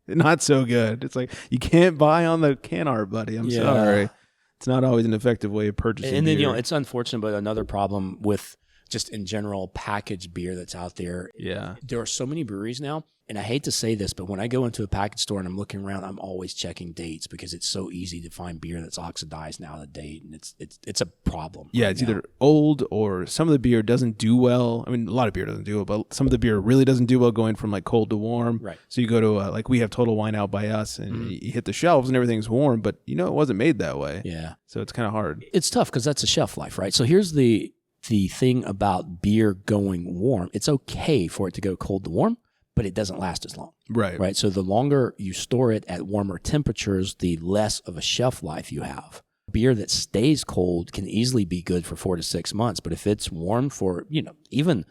not so good. It's like, you can't buy on the can art, buddy. I'm sorry. It's not always an effective way of purchasing And then, beer. it's unfortunate, but another problem with just in general packaged beer that's out there. Yeah. There are so many breweries now, and I hate to say this, but when I go into a package store and I'm looking around, I'm always checking dates because it's so easy to find beer that's oxidized and out of date, and it's a problem. Yeah, right it's now. either old or some of the beer doesn't do well. I mean, a lot of beer doesn't do well, but some of the beer really doesn't do well going from like cold to warm. Right. So you go to like we have Total Wine out by us, and you hit the shelves and everything's warm, but it wasn't made that way. Yeah. So it's kind of hard. It's tough because that's a shelf life, right? So here's the thing about beer going warm. It's okay for it to go cold to warm, but it doesn't last as long. Right. So the longer you store it at warmer temperatures, the less of a shelf life you have. Beer that stays cold can easily be good for 4 to 6 months, but if it's warm for, even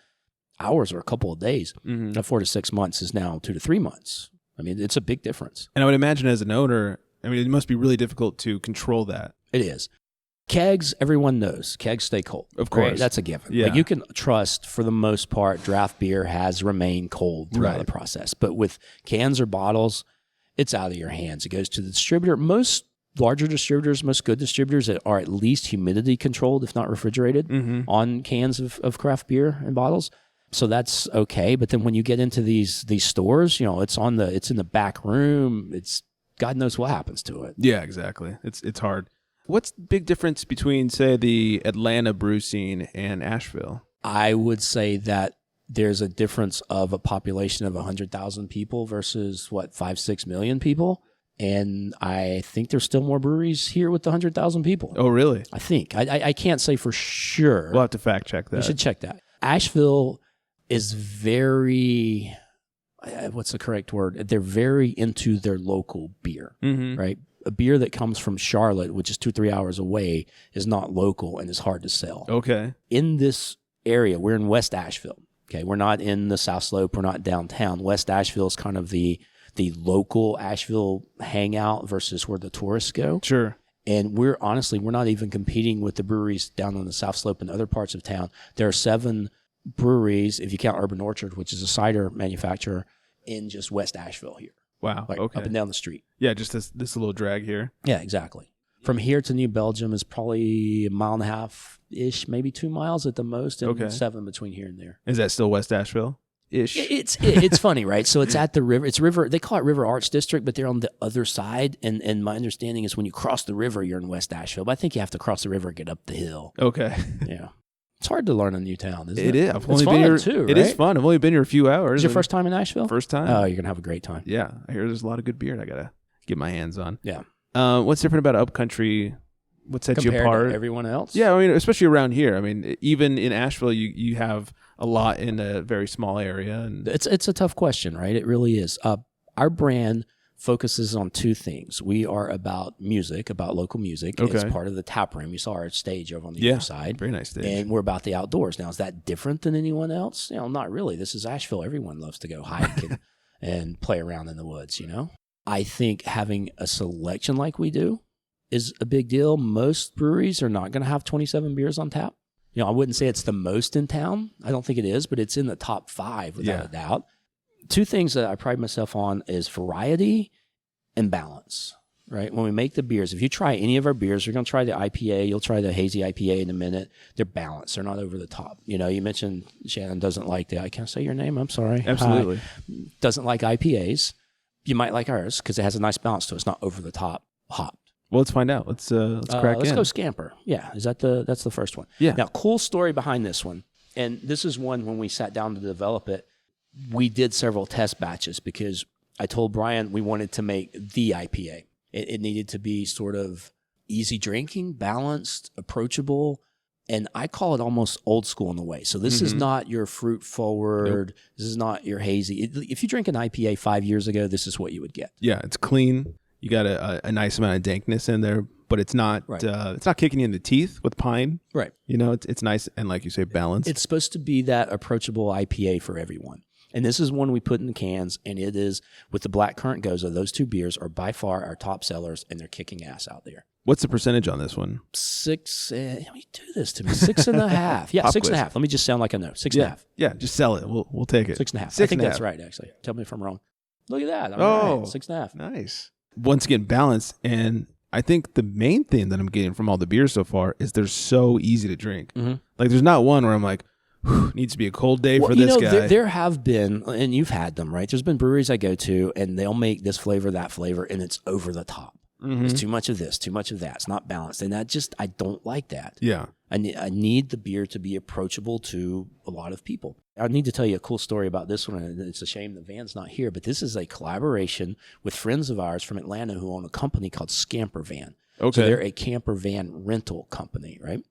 hours or a couple of days, 4 to 6 months is now 2 to 3 months. I mean, it's a big difference. And I would imagine as an owner, it must be really difficult to control that. It is. Kegs, everyone knows. Kegs stay cold. Of course. Right? That's a given. Yeah. Like you can trust, for the most part, draft beer has remained cold throughout the process. But with cans or bottles, it's out of your hands. It goes to the distributor. Most larger distributors, most good distributors that are at least humidity controlled, if not refrigerated, on cans of craft beer and bottles. So that's okay. But then when you get into these stores, it's in the back room. It's God knows what happens to it. Yeah, exactly. It's hard. What's the big difference between, say, the Atlanta brew scene and Asheville? I would say that there's a difference of a population of 100,000 people versus 5-6 million people. And I think there's still more breweries here with the 100,000 people. Oh, really? I think. I can't say for sure. We'll have to fact check that. We should check that. Asheville is very, what's the correct word? They're very into their local beer, right? A beer that comes from Charlotte, which is 2-3 hours away, is not local and is hard to sell. Okay. In this area, we're in West Asheville. Okay, we're not in the South Slope. We're not downtown. West Asheville is kind of the local Asheville hangout versus where the tourists go. Sure. And we're not even competing with the breweries down on the South Slope and other parts of town. There are 7 breweries, if you count Urban Orchard, which is a cider manufacturer, in just West Asheville here. Wow. Okay. Up and down the street. Yeah, just this little drag here. Yeah, exactly. From here to New Belgium is probably 1.5 miles-ish, maybe 2 miles at the most, and 7 between here and there. Is that still West Asheville? Ish. It's funny, right? So it's at the river. It's river. They call it River Arts District, but they're on the other side. And my understanding is when you cross the river, you're in West Asheville. But I think you have to cross the river and get up the hill. Okay. Yeah. It's hard to learn a new town, isn't It it? is. I've It's only fun been here too, right? It is fun. I've only been here a few hours. Is your first time in Asheville? First time. Oh, you're gonna have a great time. Yeah, I hear there's a lot of good beer I gotta get my hands on. Yeah. What's different about UpCountry? What sets you Compared apart? to everyone else? Yeah, especially around here. Even in Asheville, you have a lot in a very small area, and It's a tough question, right? It really is. Our brand focuses on 2 things. We are about music, about local music. Okay. It's part of the tap room. You saw our stage over on the other side. Very nice stage. And we're about the outdoors. Now, is that different than anyone else? Not really. This is Asheville. Everyone loves to go hike and play around in the woods, I think having a selection like we do is a big deal. Most breweries are not going to have 27 beers on tap. I wouldn't say it's the most in town. I don't think it is, but it's in the top 5 without a doubt. 2 things that I pride myself on is variety and balance, right? When we make the beers, if you try any of our beers, you're going to try the IPA, you'll try the hazy IPA in a minute. They're balanced. They're not over the top. You mentioned Shannon doesn't like I can't say your name. I'm sorry. Absolutely. Doesn't like IPAs. You might like ours because it has a nice balance to it. It's not over the top hot. Well, let's find out. Let's crack in. Let's go Scamper. Yeah, that's the first one. Yeah. Now, cool story behind this one, and this is one when we sat down to develop it, we did several test batches because I told Brian we wanted to make the IPA. It needed to be sort of easy drinking, balanced, approachable, and I call it almost old school in a way. So this is not your fruit forward. Nope. This is not your hazy. If you drink an IPA 5 years ago, this is what you would get. Yeah, it's clean. You got a nice amount of dankness in there, but it's not it's not kicking you in the teeth with pine. Right. It's nice and, like you say, balanced. It's supposed to be that approachable IPA for everyone. And this is one we put in the cans, and it is with the Black Currant Gose. Those 2 beers are by far our top sellers, and they're kicking ass out there. What's the percentage on this one? 6. You do this to me. 6.5. Yeah, 6.5. Let me just sound like I know. 6.5. Yeah, just sell it. We'll take it. 6.5. I think that's right. Actually, tell me if I'm wrong. Look at that. I'm right. 6.5. Nice. Once again, balanced, and I think the main thing that I'm getting from all the beers so far is they're so easy to drink. Like, there's not one where I'm like, Needs to be a cold day Well, for this guy. There have been, and you've had them, right? There's been breweries I go to, and they'll make this flavor, that flavor, and it's over the top. Mm-hmm. It's too much of this, too much of that. It's not balanced, and I don't like that. Yeah. I need the beer to be approachable to a lot of people. I need to tell you a cool story about this one, and it's a shame that Van's not here, but this is a collaboration with friends of ours from Atlanta who own a company called Scamper Van. Okay. So they're a camper van rental company, right?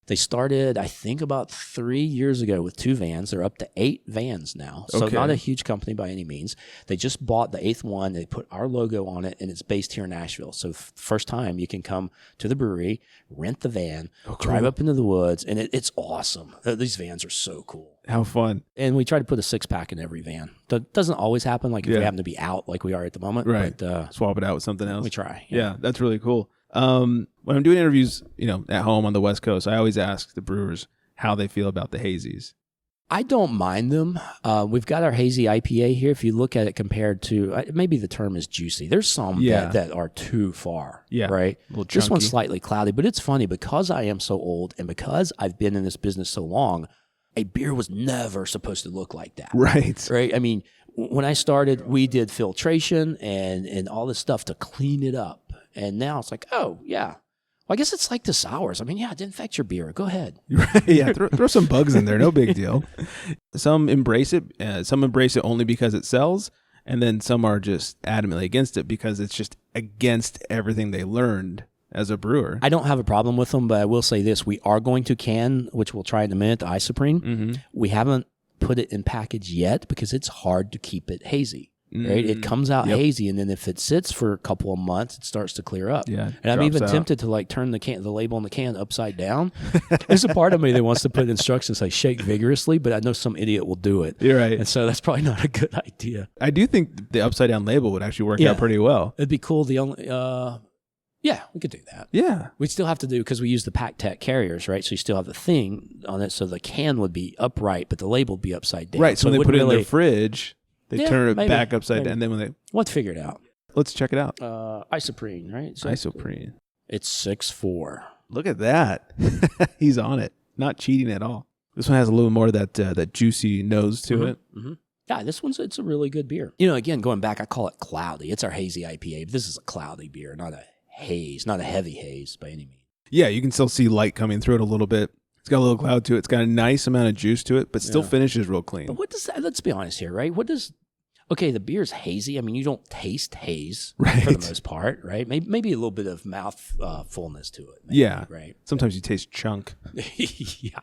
They started, I think, about 3 years ago with 2 vans. They're up to 8 vans now. So Okay. not a huge company by any means. They just bought the 8th one. They put our logo on it, and it's based here in Asheville. So first time you can come to the brewery, rent the van, drive up into the woods, and it's awesome. These vans are so cool. How fun. And we try to put a 6-pack in every van. That doesn't always happen, like if we happen to be out like we are at the moment. Right. But, swap it out with something else. we try. Yeah, that's really cool. When I'm doing interviews, at home on the West Coast, I always ask the brewers how they feel about the hazies. I don't mind them. We've got our hazy IPA here. If you look at it compared to, maybe the term is juicy. There's some that are too far, right? A little This one's chunky. slightly cloudy, but it's funny because I am so old and because I've been in this business so long, a beer was never supposed to look like that. Right. Right? I mean, when I started, we did filtration and all this stuff to clean it up. And now it's like, oh, yeah. Well, I guess it's like the sours. I mean, it didn't affect your beer. Go ahead. Yeah, throw some bugs in there. No big deal. Some embrace it. Some embrace it only because it sells. And then some are just adamantly against it because it's just against everything they learned as a brewer. I don't have a problem with them, but I will say this. We are going to can, which we'll try in a minute, the Isoprene. Mm-hmm. We haven't put it in package yet because it's hard to keep it hazy. Right, it comes out hazy, and then if it sits for a couple of months, it starts to clear up. Yeah, and I'm even drops out. tempted to turn the label on the can upside down. There's a part of me that wants to put instructions like shake vigorously, but I know some idiot will do it. You're right. And so that's probably not a good idea. I do think the upside down label would actually work out pretty well. It'd be cool. The only, yeah, we could do that. Yeah. We'd still have to do because we use the Pack Tech carriers, right? So you still have the thing on it, so the can would be upright, but the label would be upside down. Right. So when they wouldn't put it in their fridge, they turn it maybe, back upside maybe. down. And then when We'll have to figure it out. let's check it out. Isoprene, right? So Isoprene. it's 6.4. Look at that. He's on it. Not cheating at all. This one has a little more of that juicy nose to it. Mm-hmm. Yeah, it's a really good beer. Again, going back, I call it cloudy. It's our hazy IPA, but this is a cloudy beer, not a haze, not a heavy haze by any means. Yeah, you can still see light coming through it a little bit. It's got a little cloud to it. It's got a nice amount of juice to it, but still finishes real clean. But what does that, let's be honest here, right? The beer's hazy. I mean, you don't taste haze for Right. the most part, right? Maybe a little bit of mouth fullness to it. Maybe, Yeah. Right. Sometimes you taste chunk. Yeah.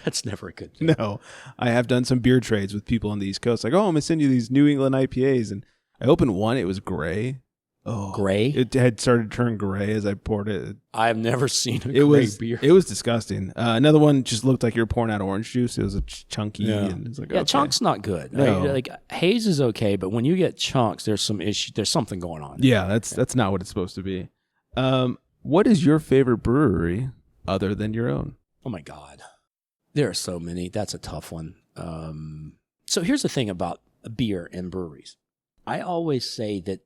That's never a good thing. No, I have done some beer trades with people on the East Coast. Like, I'm going to send you these New England IPAs. And I opened one. It was gray. Oh, Gray? It had started to turn gray as I poured it. I've never seen a It gray was beer. It was disgusting. Another one just looked like you were pouring out orange juice. It was a chunky. Yeah. And it's like, Yeah, okay. chunk's not good. No. Right? Like haze is okay, but when you get chunks, there's some issue. There's something going on. Yeah, that's not what it's supposed to be. What is your favorite brewery other than your own? Oh my God, there are so many. That's a tough one. So here's the thing about beer and breweries. I always say that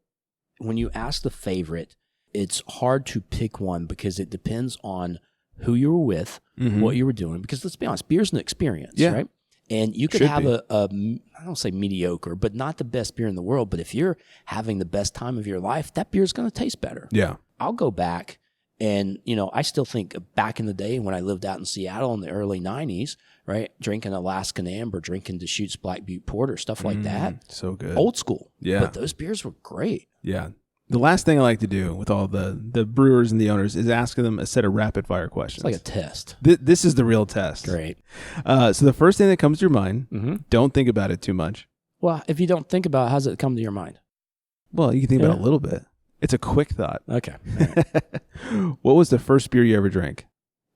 when you ask the favorite, it's hard to pick one because it depends on who you were with, what you were doing. Because let's be honest, beer's an experience, right? And you could Should have be. I don't say mediocre, but not the best beer in the world. But if you're having the best time of your life, that beer's going to taste better. Yeah. I'll go back and, I still think back in the day when I lived out in Seattle in the early 90s, right? Drinking Alaskan Amber, drinking Deschutes Black Butte Porter, stuff like that. So good. Old school. Yeah. But those beers were great. Yeah. The last thing I like to do with all the brewers and the owners is asking them a set of rapid fire questions. It's like a test. This is the real test. Great. So the first thing that comes to your mind, don't think about it too much. Well, if you don't think about it, how does it come to your mind? Well, you can think about it a little bit. It's a quick thought. Okay. All right. What was the first beer you ever drank?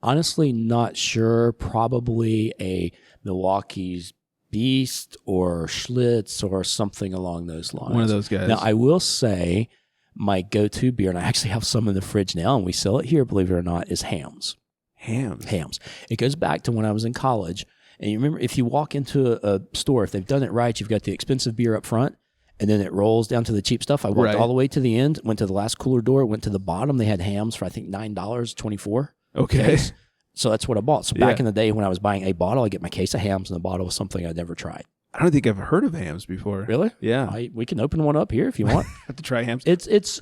Honestly, not sure. Probably a Milwaukee's Beast or Schlitz or something along those lines. One of those guys. Now, I will say my go-to beer, and I actually have some in the fridge now, and we sell it here, believe it or not, is Hams. Hams. It goes back to when I was in college. And you remember, if you walk into a store, if they've done it right, you've got the expensive beer up front, and then it rolls down to the cheap stuff. I walked all the way to the end, went to the last cooler door, went to the bottom. They had Hams for, I think, $9.24. Okay. So that's what I bought. So back in the day when I was buying a bottle, I get my case of hams, and the bottle was something I'd never tried. I don't think I've heard of hams before. Really? Yeah. We can open one up here if you want. Have to try hams. It's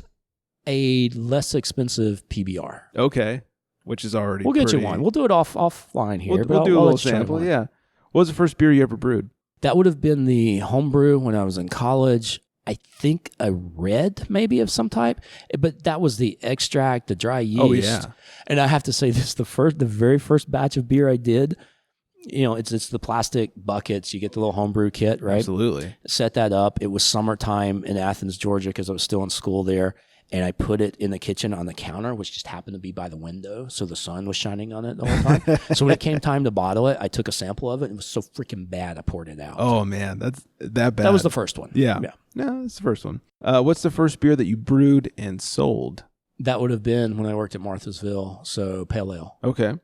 a less expensive PBR. Okay. Which is already We'll get pretty... you one. We'll do it offline here. We'll do a little sample, yeah. What was the first beer you ever brewed? That would have been the homebrew when I was in college. I think a red maybe of some type, but that was the extract, the dry yeast. Oh, yeah. And I have to say this, the very first batch of beer I did, it's the plastic buckets. You get the little homebrew kit, right? Absolutely. Set that up. It was summertime in Athens, Georgia, because I was still in school there. And I put it in the kitchen on the counter, which just happened to be by the window. So the sun was shining on it the whole time. So when it came time to bottle it, I took a sample of it. And it was so freaking bad, I poured it out. Oh, man. That's that bad. That was the first one. Yeah. No, that's the first one. What's the first beer that you brewed and sold? That would have been when I worked at Marthasville. So pale ale. Okay.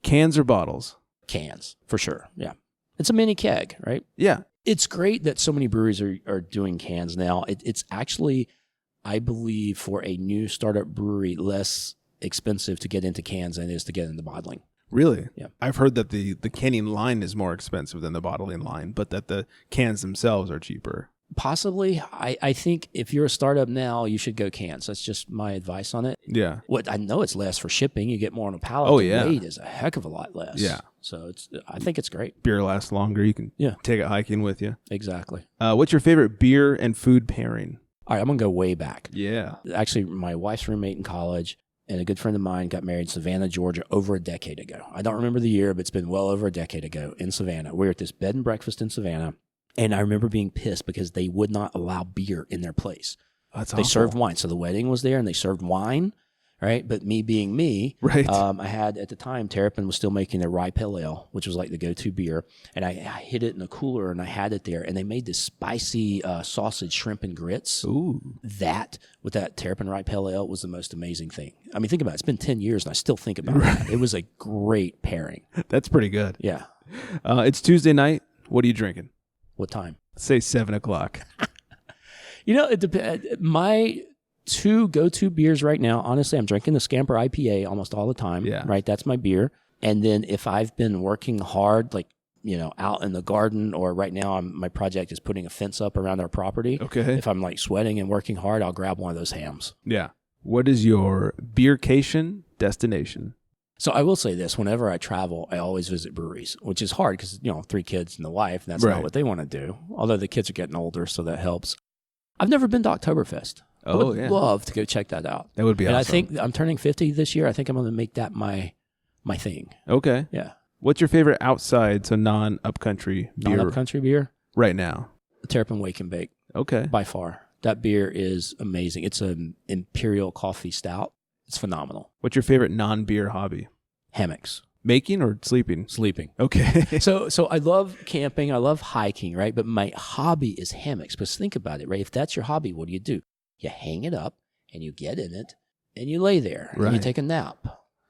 Cans or bottles? Cans, for sure. Yeah. It's a mini keg, right? Yeah. It's great that so many breweries are doing cans now. It's actually, I believe, for a new startup brewery, less expensive to get into cans than it is to get into bottling. Really? Yeah. I've heard that the canning line is more expensive than the bottling line, but that the cans themselves are cheaper. Possibly. I think if you're a startup now, you should go cans. That's just my advice on it. Yeah. What I know, it's less for shipping. You get more on a pallet. Oh, The yeah. weight is a heck of a lot less. Yeah. So I think it's great. Beer lasts longer. You can take it hiking with you. Exactly. What's your favorite beer and food pairing? All right, I'm going to go way back. Yeah. Actually, my wife's roommate in college and a good friend of mine got married in Savannah, Georgia over a decade ago. I don't remember the year, but it's been well over a decade ago in Savannah. We were at this bed and breakfast in Savannah, and I remember being pissed because they would not allow beer in their place. That's They awful. served wine. So the wedding was there, and they served wine, right? But me being me, Right. I had, at the time, Terrapin was still making their rye pale ale, which was like the go-to beer, and I hid it in a cooler, and I had it there, and they made this spicy sausage, shrimp, and grits. Ooh. That, with that Terrapin rye pale ale, was the most amazing thing. I mean, think about it. It's been 10 years, and I still think about that. It was a great pairing. That's pretty good. Yeah. It's Tuesday night. What are you drinking? What time? Say 7 o'clock. It depends. My two go-to beers right now, honestly, I'm drinking the Scamper IPA almost all the time. Yeah. Right? That's my beer. And then if I've been working hard, like, out in the garden, or right now my project is putting a fence up around our property. Okay. If I'm like sweating and working hard, I'll grab one of those hams. Yeah. What is your beercation destination? So I will say this, whenever I travel, I always visit breweries, which is hard because, 3 kids and the wife, and that's Right. not what they want to do. Although the kids are getting older, so that helps. I've never been to Oktoberfest. I would love to go check that out. That would be and awesome. I think I'm turning 50 this year. I think I'm going to make that my thing. Okay. Yeah. What's your favorite outside, so non-upcountry beer Non-upcountry beer? right now? The Terrapin Wake and Bake, Okay. by far. That beer is amazing. It's an imperial coffee stout. It's phenomenal. What's your favorite non-beer hobby? Hammocks. Making or sleeping? Sleeping. Okay. So I love camping. I love hiking, right? But my hobby is hammocks. But think about it, right? If that's your hobby, what do? You hang it up and you get in it and you lay there and you Right. take a nap.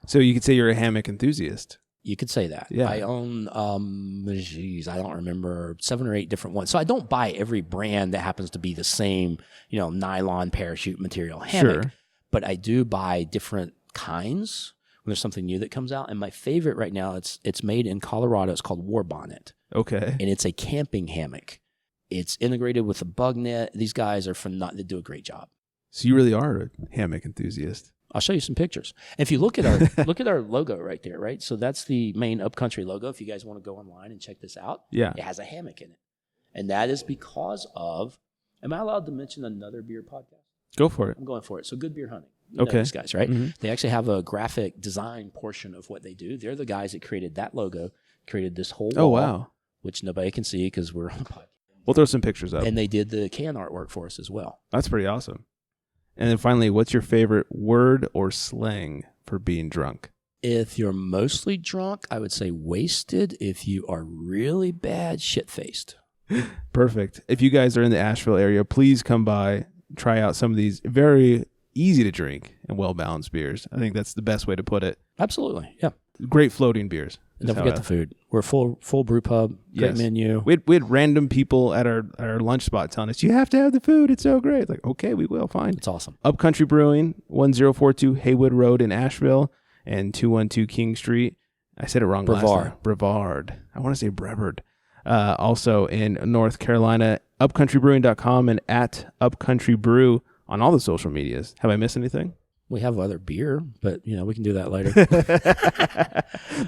So you could say you're a hammock enthusiast. You could say that. Yeah. I own, I don't remember, 7 or 8 different ones. So I don't buy every brand that happens to be the same, nylon parachute material hammock. Sure. But I do buy different kinds when there's something new that comes out. And my favorite right now, it's made in Colorado. It's called War Bonnet. Okay. And it's a camping hammock. It's integrated with a bug net. These guys are they do a great job. So you really are a hammock enthusiast. I'll show you some pictures. If you look at our logo right there, right? So that's the main UpCountry logo. If you guys want to go online and check this out, Yeah. it has a hammock in it. And that is because of, am I allowed to mention another beer podcast? Go for it. I'm going for it. So Good Beer Hunting. You know Okay. these guys, right? Mhm. They actually have a graphic design portion of what they do. They're the guys that created that logo, created this whole wall, Oh, wow. which nobody can see because we're on the podcast. We'll throw some pictures up. And they did the can artwork for us as well. That's pretty awesome. And then finally, what's your favorite word or slang for being drunk? If you're mostly drunk, I would say wasted. If you are really bad, shit-faced. Perfect. If you guys are in the Asheville area, please come by, try out some of these very easy to drink and well-balanced beers. I think that's the best way to put it. Absolutely, yeah. Great floating beers. And don't forget the food. We're a full brew pub, great Yes. menu. We had random people at our lunch spot telling us, you have to have the food. It's so great. Like, okay, we will. Fine. It's awesome. UpCountry Brewing, 1042 Haywood Road in Asheville and 212 King Street. I said it wrong Brevard. last time. Brevard. I want to say Brevard. Also in North Carolina, UpCountryBrewing.com and at UpCountry Brew on all the social medias. Have I missed anything? We have other beer, but we can do that later.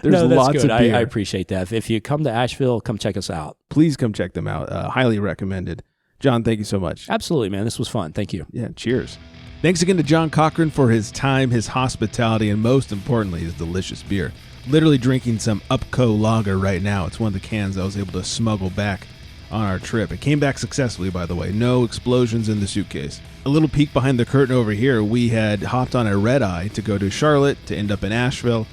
There's lots good. of beer. I appreciate that. If you come to Asheville, come check us out. Please come check them out. Highly recommended. John, thank you so much. Absolutely, man. This was fun. Thank you. Yeah, cheers. Thanks again to John Cochran for his time, his hospitality, and most importantly, his delicious beer. Literally drinking some UpCo Lager right now. It's one of the cans I was able to smuggle back on our trip. It came back successfully, by the way. No explosions in the suitcase. A little peek behind the curtain over here. We had hopped on a red eye to go to Charlotte to end up in Asheville.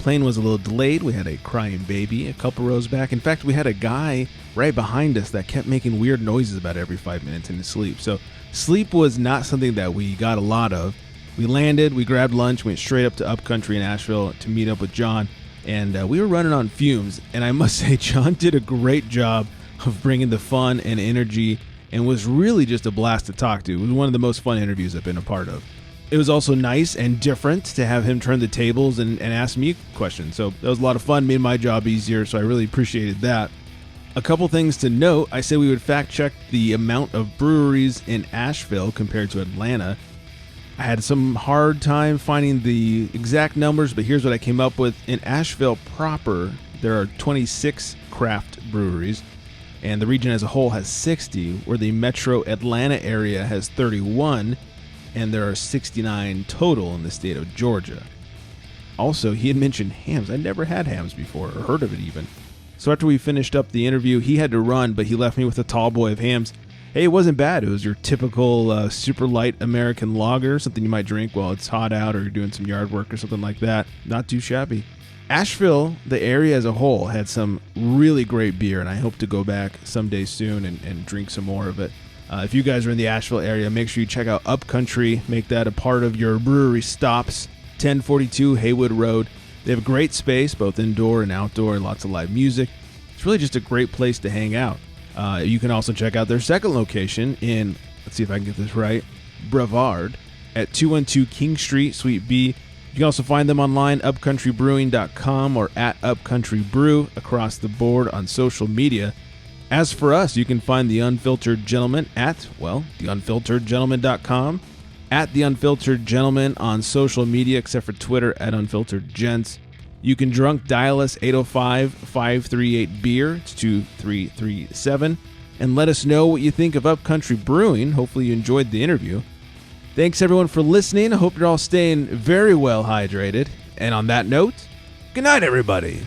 Plane was a little delayed. We had a crying baby a couple rows back. In fact, we had a guy right behind us that kept making weird noises about every 5 minutes in his sleep. So sleep was not something that we got a lot of. We landed, we grabbed lunch, went straight up to UpCountry in Asheville to meet up with John, and we were running on fumes. And I must say, John did a great job of bringing the fun and energy and was really just a blast to talk to. It was one of the most fun interviews I've been a part of. It was also nice and different to have him turn the tables and ask me questions. So that was a lot of fun, made my job easier, so I really appreciated that. A couple things to note. I said we would fact check the amount of breweries in Asheville compared to Atlanta. I had some hard time finding the exact numbers, but here's what I came up with. In Asheville proper, there are 26 craft breweries, and the region as a whole has 60, where the metro Atlanta area has 31, and there are 69 total in the state of Georgia. Also, he had mentioned hams. I'd never had hams before, or heard of it even. So after we finished up the interview, he had to run, but he left me with a tall boy of hams. Hey, it wasn't bad. It was your typical super light American lager, something you might drink while it's hot out or you're doing some yard work or something like that. Not too shabby. Asheville, the area as a whole, had some really great beer, and I hope to go back someday soon and drink some more of it. If you guys are in the Asheville area, make sure you check out UpCountry. Make that a part of your brewery stops. 1042 Haywood Road. They have a great space, both indoor and outdoor, lots of live music. It's really just a great place to hang out. You can also check out their second location in, let's see if I can get this right, Brevard at 212 King Street, Suite B. You can also find them online, upcountrybrewing.com or at UpCountry Brew across the board on social media. As for us, you can find The Unfiltered Gentleman at, theunfilteredgentleman.com, at The Unfiltered Gentleman on social media, except for Twitter, at Unfiltered Gents. You can drunk dial us 805-538-BEER. It's 2337. And let us know what you think of UpCountry Brewing. Hopefully you enjoyed the interview. Thanks everyone for listening. I hope you're all staying very well hydrated. And on that note, good night everybody.